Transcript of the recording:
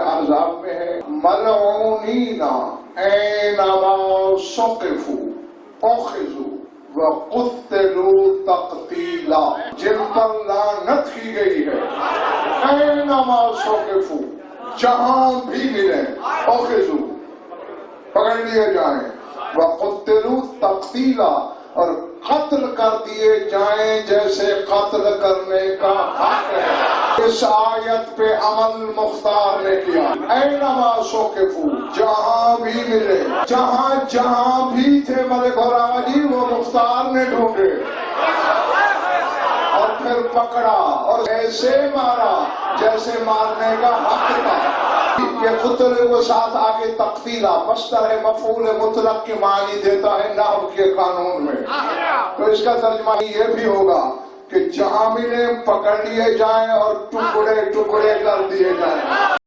अहज़ाब में है, मलऊनीना ऐनमा सुक़िफ़ू उख़िज़ू व क़ुत्तिलू तक़तीला, जिन पर लानत की गई है। ऐनमा सुक़िफ़ू, जहां भी मिले, उख़िज़ू, पकड़ लिए जाएं, व क़ुत्तिलू तक़तीला, और कत्ल कर दिए जाएं जैसे कत्ल करने का हक है। इस आयत पे अमल मुख्तार ने किया। ऐनमा सुक़िफ़ू, जहां भी मिले, जहां जहां भी थे मलिक राजी, वो मुख्तार ने ढूंढे और फिर पकड़ा और ऐसे मारा जैसे मारने का हक था। ये कुतले को साथ आगे तक़तीला मस्तर है, मफ़ऊल मुतलक की मानी देता है नहव के कानून में। तो इसका तर्जुमा ये भी होगा कि जहां मिले पकड़ लिए जाएं और टुकड़े टुकड़े कर दिए जाएं।